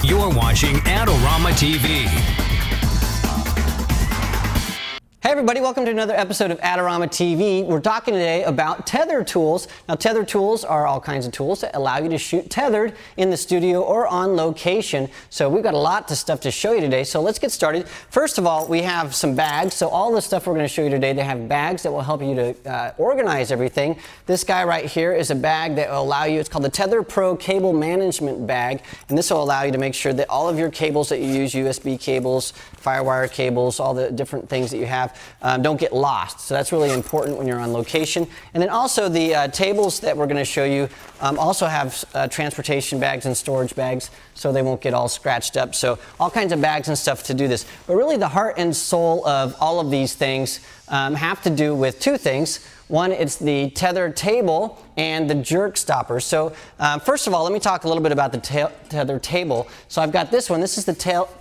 You're watching Adorama TV. Hey everybody, welcome to another episode of Adorama TV. We're talking today about tether tools. Now tether tools are all kinds of tools that allow you to shoot tethered in the studio or on location. So we've got a lot of stuff to show you today, so let's get started. First of all, we have some bags. So all the stuff we're going to show you today, they have bags that will help you to organize everything. This guy right here is a bag that will allow you, it's called the Tether Pro Cable Management Bag, and this will allow you to make sure that all of your cables that you use, USB cables, firewire cables, all the different things that you have, don't get lost. So that's really important when you're on location. And then also the tables that we're going to show you also have transportation bags and storage bags, so they won't get all scratched up. So all kinds of bags and stuff to do this. But really the heart and soul of all of these things have to do with two things. One, it's the tether table and the jerk stopper. So first of all, let me talk a little bit about the tether table. So I've got this one. This is the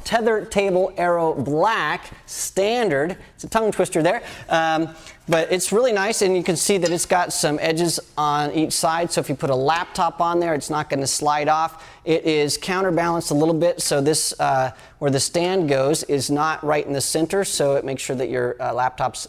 Tether Table Aero Black Standard. It's a tongue twister there. But it's really nice, and you can see that it's got some edges on each side. So if you put a laptop on there, it's not going to slide off. It is counterbalanced a little bit, so this, where the stand goes, is not right in the center, so it makes sure that your laptop's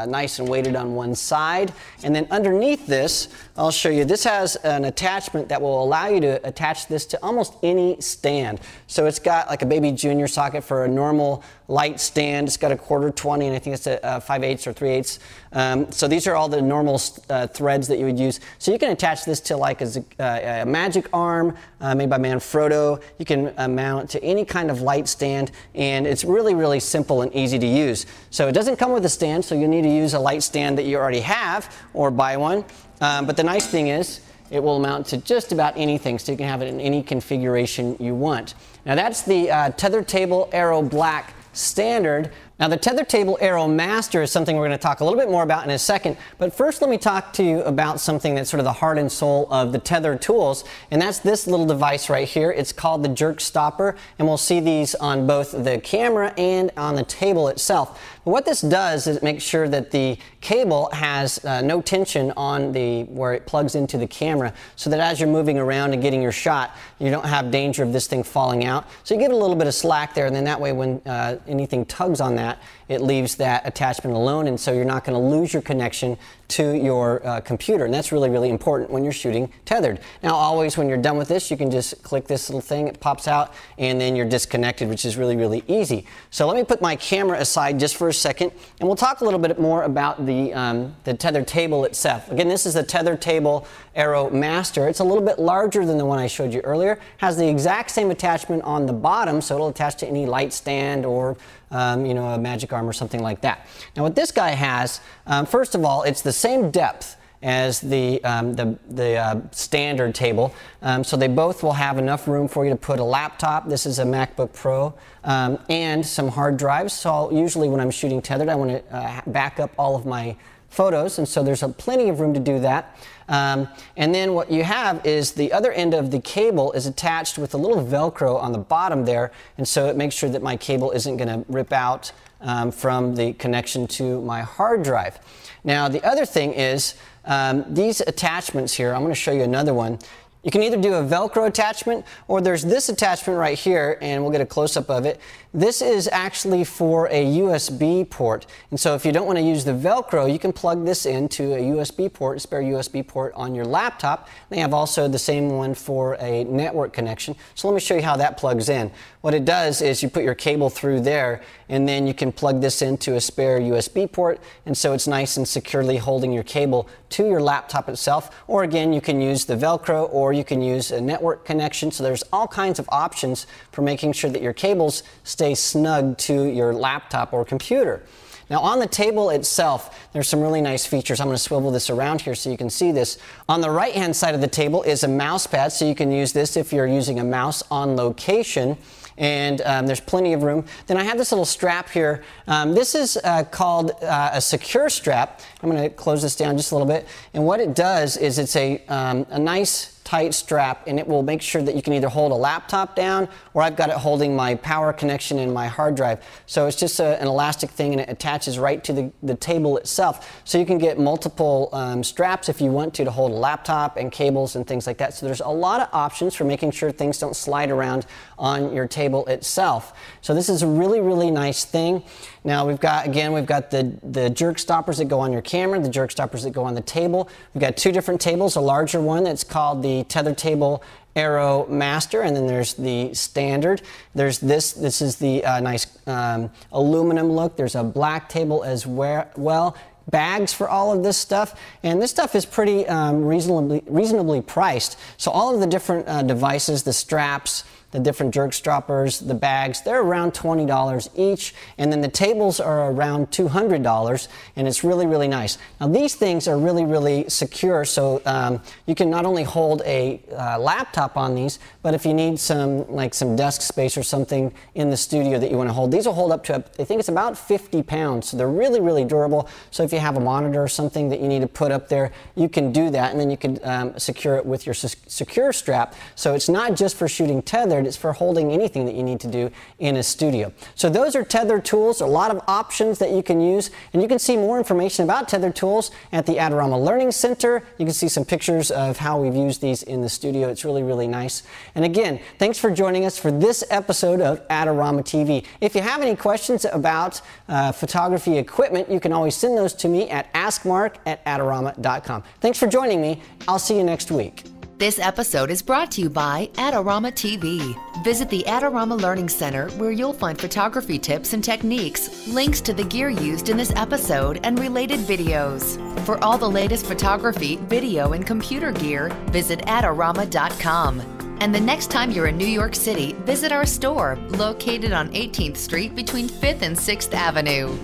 nice and weighted on one side. And then underneath this, I'll show you, this has an attachment that will allow you to attach this to almost any stand. So it's got like a baby junior socket for a normal light stand. It's got a 1/4-20, and I think it's a 5/8 or 3/8. So these are all the normal threads that you would use. So you can attach this to like a magic arm made by Manfrotto. You can mount it to any kind of light stand, and it's really, really simple and easy to use. So it doesn't come with a stand, so you need to use a light stand that you already have or buy one. But the nice thing is it will mount to just about anything, so you can have it in any configuration you want. Now that's the Tether Table Aero Black Standard. Now the Tether Table Aero Master is something we're going to talk a little bit more about in a second, but first let me talk to you about something that's sort of the heart and soul of the tether tools, and that's this little device right here. It's called the jerk stopper, and we'll see these on both the camera and on the table itself. But what this does is it makes sure that the cable has no tension on where it plugs into the camera, so that as you're moving around and getting your shot, you don't have danger of this thing falling out. So you get a little bit of slack there, and then that way when anything tugs on that, it leaves that attachment alone, and so you're not going to lose your connection to your computer, and that's really, really important when you're shooting tethered. Now always when you're done with this, you can just click this little thing, it pops out, and then you're disconnected, which is really, really easy. So let me put my camera aside just for a second, and we'll talk a little bit more about the tether table itself. Again, this is the Tether Table Aero Master. It's a little bit larger than the one I showed you earlier. Has the exact same attachment on the bottom, so it'll attach to any light stand or you know, a magic arm or something like that. Now what this guy has, first of all, it's the same depth as the standard table, so they both will have enough room for you to put a laptop. This is a MacBook Pro, and some hard drives. So usually when I'm shooting tethered, I want to back up all of my photos, and so there's plenty of room to do that. And then what you have is the other end of the cable is attached with a little Velcro on the bottom there, and so it makes sure that my cable isn't going to rip out from the connection to my hard drive. Now the other thing is these attachments here, I'm going to show you another one. You can either do a Velcro attachment, or there's this attachment right here, and we'll get a close-up of it. This is actually for a USB port, and so if you don't want to use the Velcro, you can plug this into a USB port, a spare USB port on your laptop. They have also the same one for a network connection. So let me show you how that plugs in. What it does is you put your cable through there, and then you can plug this into a spare USB port, and so it's nice and securely holding your cable to your laptop itself. Or again, you can use the Velcro, or you can use a network connection. So there's all kinds of options for making sure that your cables stay snug to your laptop or computer. Now on the table itself, there's some really nice features. I'm going to swivel this around here so you can see this. On the right hand side of the table is a mouse pad, so you can use this if you're using a mouse on location. And there's plenty of room. Then I have this little strap here. This is called a secure strap. I'm going to close this down just a little bit. And what it does is it's a nice tight strap, and it will make sure that you can either hold a laptop down, or I've got it holding my power connection and my hard drive. So it's just an elastic thing, and it attaches right to the table itself. So you can get multiple straps if you want to hold a laptop and cables and things like that. So there's a lot of options for making sure things don't slide around on your table itself. So this is a really, really nice thing. Now we've got the jerk stoppers that go on your camera, the jerk stoppers that go on the table. We've got two different tables, a larger one that's called the Tether Table Aero Master, and then there's the standard. There's this is the nice aluminum look. There's a black table as well. Bags for all of this stuff, and this stuff is pretty reasonably priced. So all of the different devices, the straps, the different jerk stoppers, the bags, they're around $20 each, and then the tables are around $200, and it's really, really nice. Now these things are really, really secure, so you can not only hold a laptop on these, but if you need some desk space or something in the studio that you want to hold, these will hold up to, I think it's about 50 pounds, so they're really, really durable. So if you have a monitor or something that you need to put up there, you can do that, and then you can secure it with your secure strap. So it's not just for shooting tethered, it's for holding anything that you need to do in a studio. So those are Tether tools, a lot of options that you can use, and you can see more information about Tether tools at the Adorama Learning Center. You can see some pictures of how we've used these in the studio. It's really, really nice. And again, thanks for joining us for this episode of Adorama TV. If you have any questions about photography equipment, you can always send those to me at askmark@adorama.com. Thanks for joining me. I'll see you next week. This episode is brought to you by Adorama TV. Visit the Adorama Learning Center, where you'll find photography tips and techniques, links to the gear used in this episode, and related videos. For all the latest photography, video, and computer gear, visit Adorama.com. And the next time you're in New York City, visit our store, located on 18th Street between 5th and 6th Avenue.